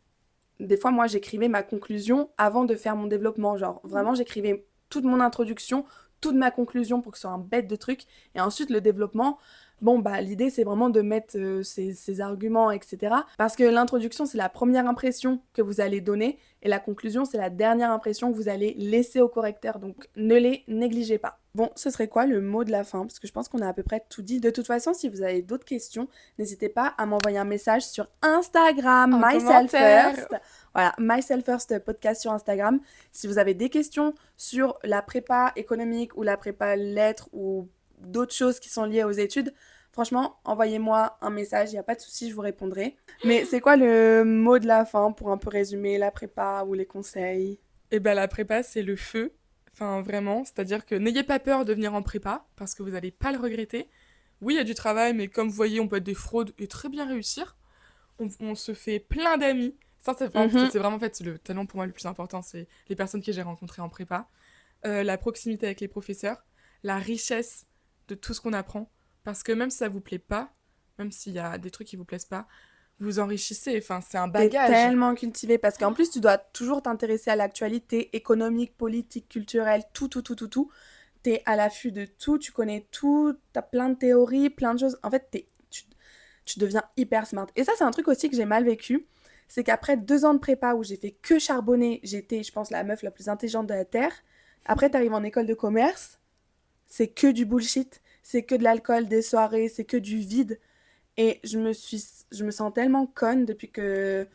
des fois, moi, j'écrivais ma conclusion avant de faire mon développement. Genre, vraiment, j'écrivais toute mon introduction, toute ma conclusion pour que ce soit un bête de truc. Et ensuite, le développement, bon, bah, l'idée, c'est vraiment de mettre ces arguments, etc. Parce que l'introduction, c'est la première impression que vous allez donner. Et la conclusion, c'est la dernière impression que vous allez laisser au correcteur. Donc, ne les négligez pas. Bon, ce serait quoi le mot de la fin? Parce que je pense qu'on a à peu près tout dit. De toute façon, si vous avez d'autres questions, n'hésitez pas à m'envoyer un message sur Instagram, Un Myself commentaire. First. Voilà, Myself First podcast sur Instagram. Si vous avez des questions sur la prépa économique ou la prépa lettres ou d'autres choses qui sont liées aux études, franchement, envoyez-moi un message, il n'y a pas de souci, je vous répondrai. Mais c'est quoi le mot de la fin pour un peu résumer la prépa ou les conseils? Et ben la prépa, c'est le feu. Enfin, vraiment. C'est-à-dire que n'ayez pas peur de venir en prépa, parce que vous n'allez pas le regretter. Oui, il y a du travail, mais comme vous voyez, on peut être des fraudes et très bien réussir. On se fait plein d'amis. Ça, Mhm. c'est vraiment en fait, le talent pour moi le plus important, c'est les personnes que j'ai rencontrées en prépa. La proximité avec les professeurs, la richesse de tout ce qu'on apprend. Parce que même si ça vous plaît pas, même s'il y a des trucs qui vous plaisent pas, vous enrichissez. Enfin, c'est un T'es bagage. tellement cultivé parce qu'en plus, tu dois toujours t'intéresser à l'actualité économique, politique, culturelle, tout, tout, tout, tout, tout. T'es à l'affût de tout, tu connais tout, t'as plein de théories, plein de choses. En fait, tu deviens hyper smart. Et ça, c'est un truc aussi que j'ai mal vécu. C'est qu'après 2 ans de prépa où j'ai fait que charbonner, j'étais, je pense, la meuf la plus intelligente de la Terre. Après, t'arrives en école de commerce, c'est que du bullshit, c'est que de l'alcool, des soirées, c'est que du vide. Et je me sens tellement conne depuis que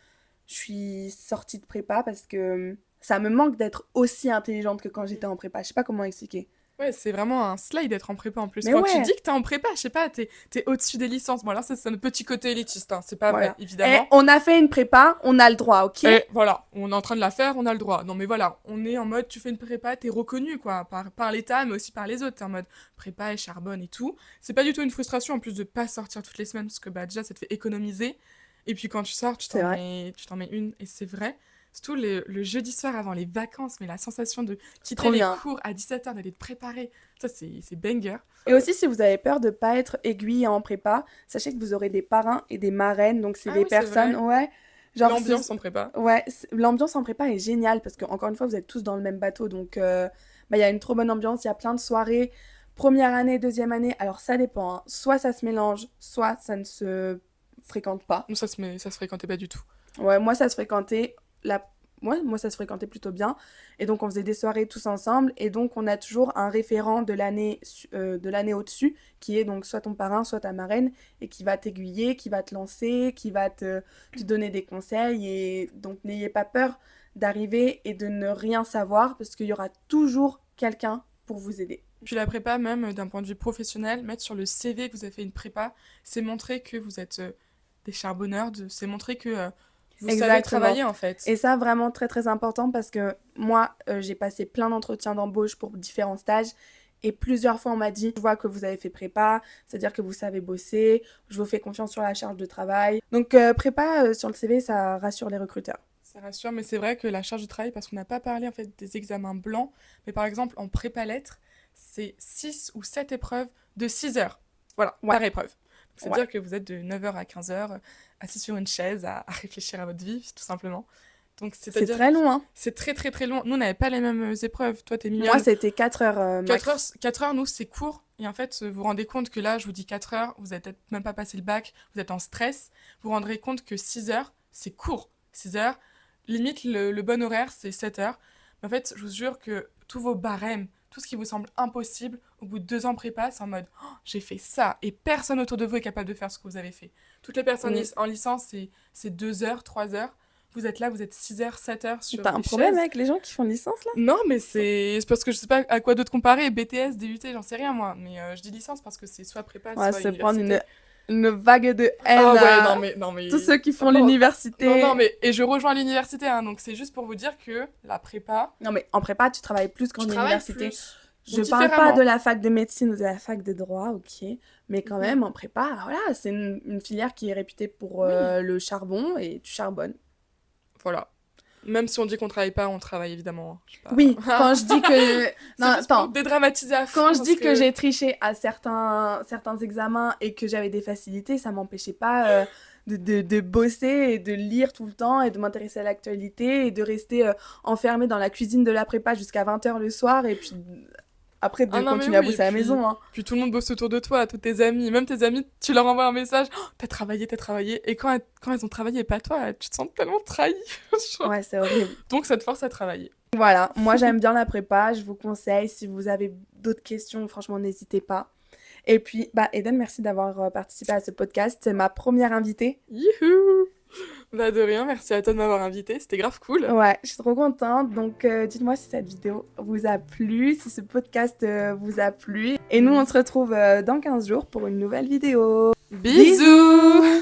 je suis sortie de prépa parce que ça me manque d'être aussi intelligente que quand j'étais en prépa. Je sais pas comment expliquer. Ouais, c'est vraiment un slide d'être en prépa en plus. Mais Quand tu dis ouais, que t'es en prépa, je sais pas, t'es au-dessus des licences. Bon, là, c'est un petit côté élitiste, hein, c'est pas vrai, voilà. Et évidemment. on a fait une prépa, on a le droit, ok? Et voilà, on est en train de la faire, on a le droit. Non, mais voilà, on est en mode, tu fais une prépa, t'es reconnu, quoi, par l'État, mais aussi par les autres. T'es en mode prépa et charbonne et tout. C'est pas du tout une frustration, en plus de pas sortir toutes les semaines, parce que bah, déjà, ça te fait économiser. Et puis quand tu sors, C'est vrai. tu t'en mets une, et c'est vrai. Surtout le jeudi soir avant les vacances, mais la sensation de C'est quitter trop les bien. cours à 17h, d'aller te préparer, ça, c'est banger. Et aussi, si vous avez peur de pas être aiguille en prépa, sachez que vous aurez des parrains et des marraines. Donc, c'est Ah des oui, c'est personnes, vrai. ouais. Genre, L'ambiance en prépa. ouais, l'ambiance en prépa est géniale parce que, encore une fois, vous êtes tous dans le même bateau. Donc, bah, il y a une trop bonne ambiance. Il y a plein de soirées. Première année, deuxième année. Alors, ça dépend, hein. Soit ça se mélange, soit ça ne se fréquente pas. Nous, ça se fréquentait pas du tout. Ouais, moi, ça se fréquentait. La... Ouais, moi, ça se fréquentait plutôt bien. Et donc, on faisait des soirées tous ensemble. Et donc, on a toujours un référent de l'année au-dessus, qui est donc soit ton parrain, soit ta marraine, et qui va t'aiguiller, qui va te lancer, qui va te donner des conseils. Et donc, n'ayez pas peur d'arriver et de ne rien savoir, parce qu'il y aura toujours quelqu'un pour vous aider. Puis la prépa, même d'un point de vue professionnel, mettre sur le CV que vous avez fait une prépa, c'est montrer que vous êtes des charbonneurs, c'est montrer que vous savez Exactement. travailler en fait. Et ça, vraiment très très important parce que moi, j'ai passé plein d'entretiens d'embauche pour différents stages et plusieurs fois on m'a dit, je vois que vous avez fait prépa, c'est-à-dire que vous savez bosser, je vous fais confiance sur la charge de travail. Donc prépa sur le CV, ça rassure les recruteurs. Ça rassure, mais c'est vrai que la charge de travail, parce qu'on n'a pas parlé en fait des examens blancs, mais par exemple en prépa lettres, c'est 6 ou 7 épreuves de 6 heures. Voilà, Ouais, par épreuve. ouais. C'est-à-dire que vous êtes de 9h à 15h assis sur une chaise à réfléchir à votre vie, tout simplement. Donc C'est c'est-à-dire très long, hein. c'est très très très long. Nous, on n'avait pas les mêmes épreuves. Toi, t'es Moi, mignonne. c'était 4 heures 4 heures, max. 4 heures, nous, c'est court. Et en fait, vous vous rendez compte que là, je vous dis 4 heures, vous n'avez peut-être même pas passé le bac, vous êtes en stress. Vous vous rendrez compte que 6 heures, c'est court. 6 heures, limite, le bon horaire, c'est 7 heures. Mais en fait, je vous jure que tous vos barèmes, tout ce qui vous semble impossible, au bout de 2 ans prépa, c'est en mode oh, j'ai fait ça. Et personne autour de vous est capable de faire ce que vous avez fait. Toutes les personnes Mm. en licence, c'est 2 heures, 3 heures. Vous êtes là, vous êtes 6 heures, 7 heures sur T'as un des problème chaises. avec les gens qui font licence là? Non, mais c'est parce que je sais pas à quoi d'autre comparer. BTS, DUT, j'en sais rien moi. Mais je dis licence parce que c'est soit prépa, On va soit se prendre université. une vague de haine Ah ouais, à non mais... tous ceux qui font Non, non, l'université. mais... Et je rejoins l'université, hein, donc c'est juste pour vous dire que la prépa, Non, mais en prépa, tu travailles plus qu'en tu travailles université. plus. Je Donc parle pas de différemment. la fac de médecine ou de la fac de droit, ok. Mais quand Mhm. même, en prépa, voilà, c'est une filière qui est réputée pour Oui, le charbon et tu charbonnes. voilà. Même si on dit qu'on travaille pas, on travaille évidemment, hein. Je sais Oui, pas. quand je dis que... Non, C'est juste pour attends. dédramatiser à fond Quand je parce dis que que... j'ai triché à certains examens et que j'avais des facilités, ça m'empêchait pas de bosser et de lire tout le temps et de m'intéresser à l'actualité et de rester enfermée dans la cuisine de la prépa jusqu'à 20 h le soir et puis après Ah de non mais continuer à oui, et bosser à la maison, hein. puis tout le monde bosse autour de toi, tous tes amis, même tes amis, tu leur envoies un message, oh, t'as travaillé, et quand elles ont travaillé et pas toi, tu te sens tellement trahi. Genre. Ouais, c'est horrible. Donc ça te force à travailler. Voilà, moi j'aime bien la prépa, je vous conseille. Si vous avez d'autres questions, franchement, n'hésitez pas. Et puis, bah, Eden, merci d'avoir participé à ce podcast. C'est ma première invitée. Youhou! Bah de rien, merci à toi de m'avoir invité, c'était grave cool. Ouais, je suis trop contente. Donc, dites-moi si cette vidéo vous a plu, si ce podcast vous a plu. Et nous, on se retrouve dans 15 jours pour une nouvelle vidéo. Bisous!